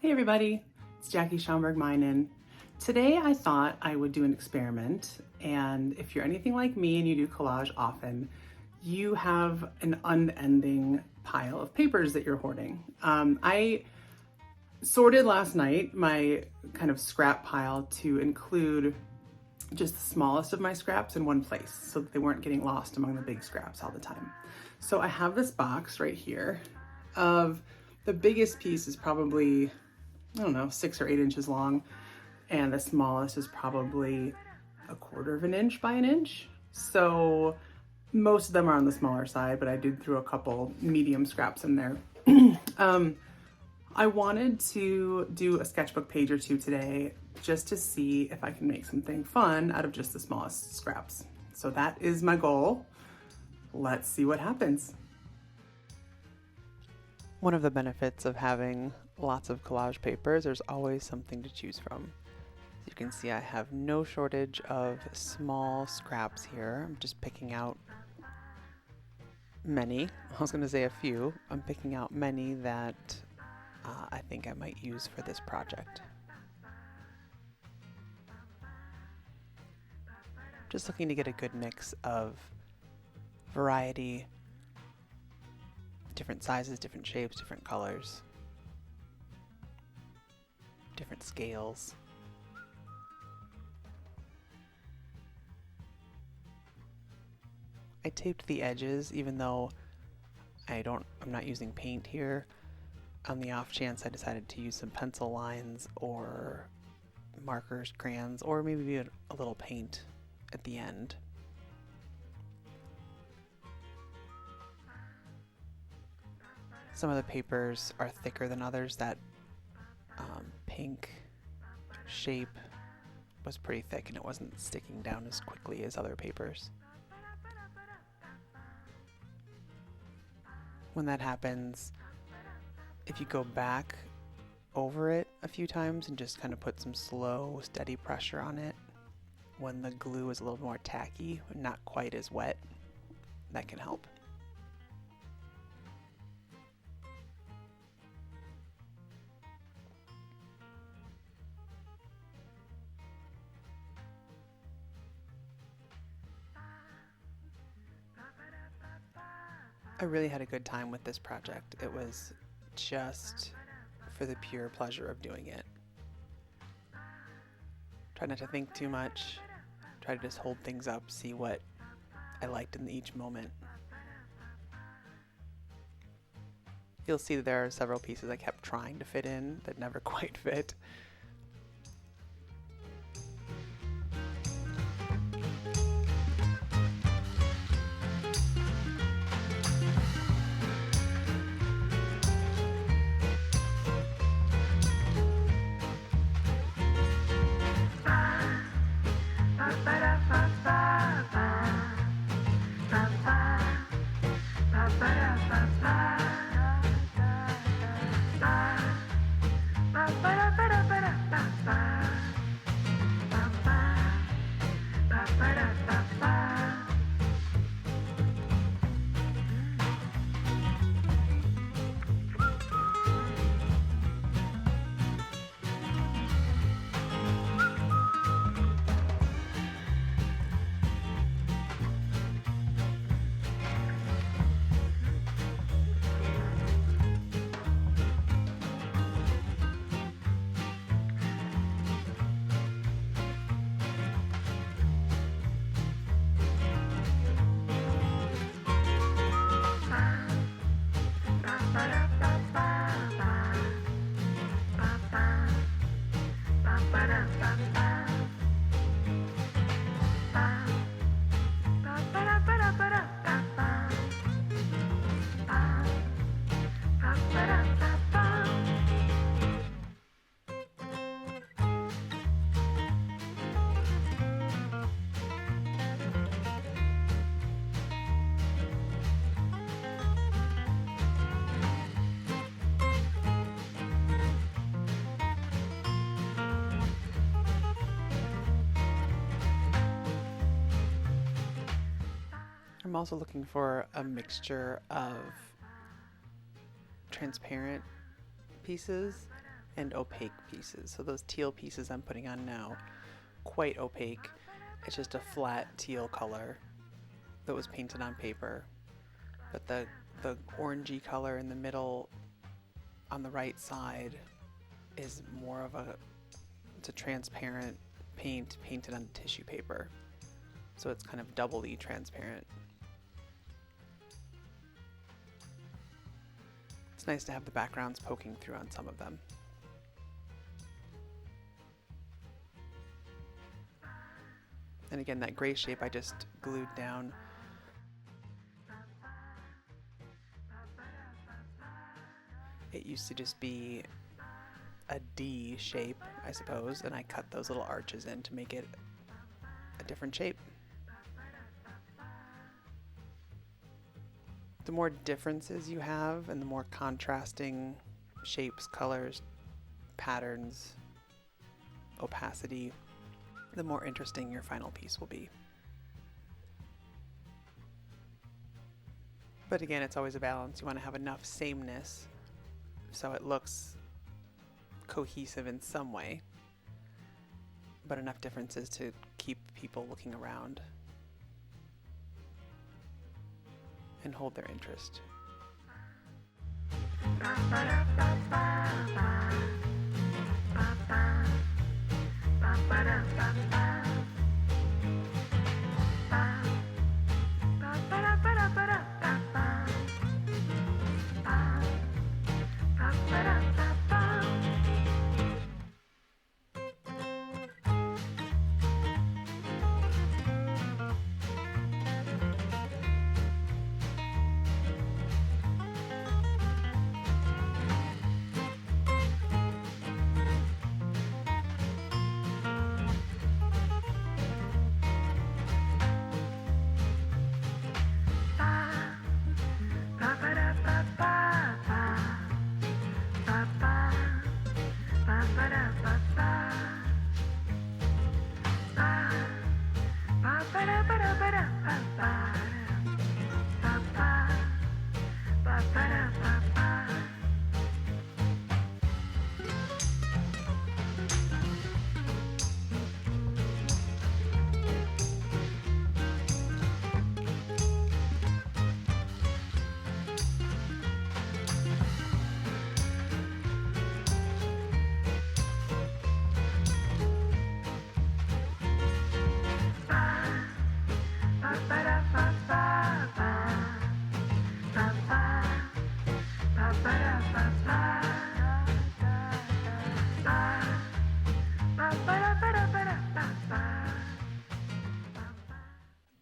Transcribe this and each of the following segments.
Hey everybody, it's Jackie Schomburg-Abstract. Today I thought I would do an experiment, and if you're anything like me and you do collage often, you have an unending pile of papers that you're hoarding. I sorted last night my kind of scrap pile to include just the smallest of my scraps in one place so that they weren't getting lost among the big scraps all the time. So I have this box right here of the biggest piece is probably, I don't know, 6 or 8 inches long, and the smallest is probably 1/4 of an inch by an inch. So most of them are on the smaller side, but I did throw a couple medium scraps in there. I wanted to do a sketchbook page or two today just to see if I can make something fun out of just the smallest scraps. So that is my goal. Let's see what happens. One of the benefits of having lots of collage papers, there's always something to choose from. As you can see, I have no shortage of small scraps here. I'm just picking out many. I was going to say a few. I'm picking out many that I think I might use for this project. Just looking to get a good mix of variety, different sizes, different shapes, different colors, different scales. I taped the edges even though I'm not using paint here. On the off chance I decided to use some pencil lines or markers, crayons, or maybe a little paint at the end. Some of the papers are thicker than others. That pink shape was pretty thick and it wasn't sticking down as quickly as other papers. When that happens, if you go back over it a few times and just kind of put some slow, steady pressure on it, when the glue is a little more tacky and not quite as wet, that can help. I really had a good time with this project. It was just for the pure pleasure of doing it. Try not to think too much. Try to just hold things up, see what I liked in each moment. You'll see that there are several pieces I kept trying to fit in that never quite fit. I'm also looking for a mixture of transparent pieces and opaque pieces. So those teal pieces I'm putting on now, quite opaque. It's just a flat teal color that was painted on paper. But the orangey color in the middle on the right side is more of it's a transparent paint painted on tissue paper. So it's kind of doubly transparent. It's nice to have the backgrounds poking through on some of them. And again, that gray shape I just glued down. It used to just be a D shape, I suppose, and I cut those little arches in to make it a different shape. The more differences you have and the more contrasting shapes, colors, patterns, opacity, the more interesting your final piece will be. But again, it's always a balance. You want to have enough sameness so it looks cohesive in some way, but enough differences to keep people looking around and hold their interest.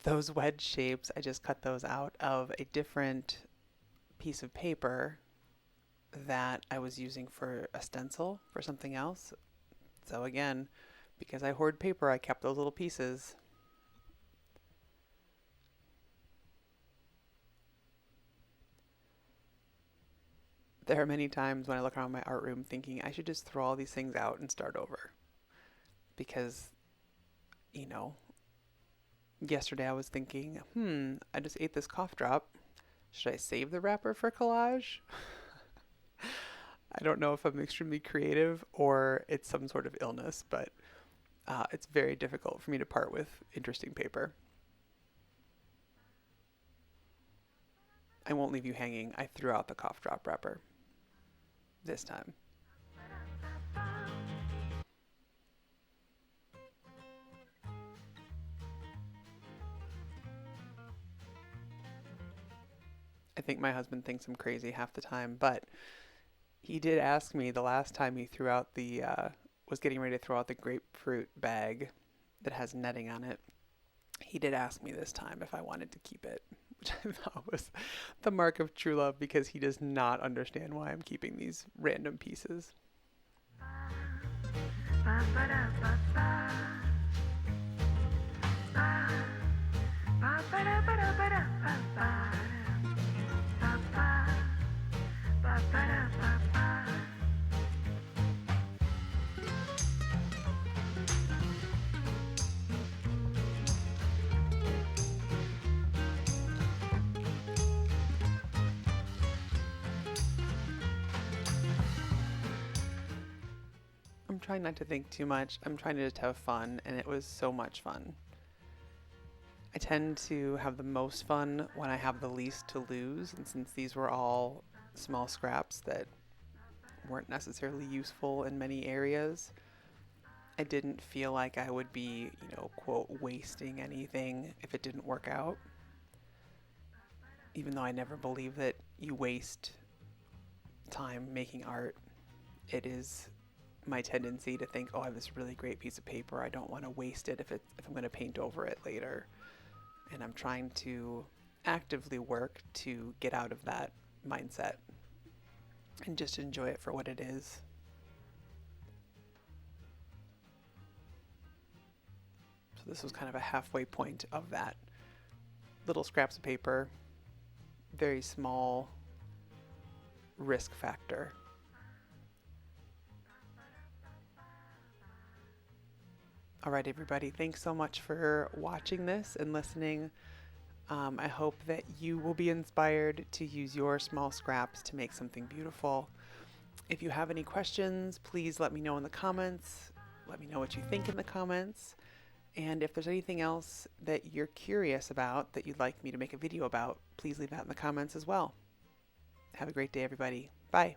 Those wedge shapes, I just cut those out of a different piece of paper that I was using for a stencil for something else. So again, because I hoard paper, I kept those little pieces. There are many times when I look around my art room thinking I should just throw all these things out and start over. Because, you know, yesterday I was thinking, I just ate this cough drop. Should I save the wrapper for collage? I don't know if I'm extremely creative or it's some sort of illness, but it's very difficult for me to part with interesting paper. I won't leave you hanging. I threw out the cough drop wrapper this time. I think my husband thinks I'm crazy half the time, but he did ask me the last time he threw out was getting ready to throw out the grapefruit bag that has netting on it. He did ask me this time if I wanted to keep it, which I thought was the mark of true love because he does not understand why I'm keeping these random pieces. I'm trying not to think too much. I'm trying to just have fun, and it was so much fun. I tend to have the most fun when I have the least to lose, and since these were all small scraps that weren't necessarily useful in many areas, I didn't feel like I would be, quote, wasting anything if it didn't work out. Even though I never believe that you waste time making art, it is my tendency to think, oh, I have this really great piece of paper. I don't want to waste it if I'm going to paint over it later. And I'm trying to actively work to get out of that mindset and just enjoy it for what it is. So this was kind of a halfway point of that. Little scraps of paper, very small risk factor. All right, everybody, thanks so much for watching this and listening. I hope that you will be inspired to use your small scraps to make something beautiful. If you have any questions, please let me know in the comments. Let me know what you think in the comments. And if there's anything else that you're curious about that you'd like me to make a video about, please leave that in the comments as well. Have a great day, everybody. Bye.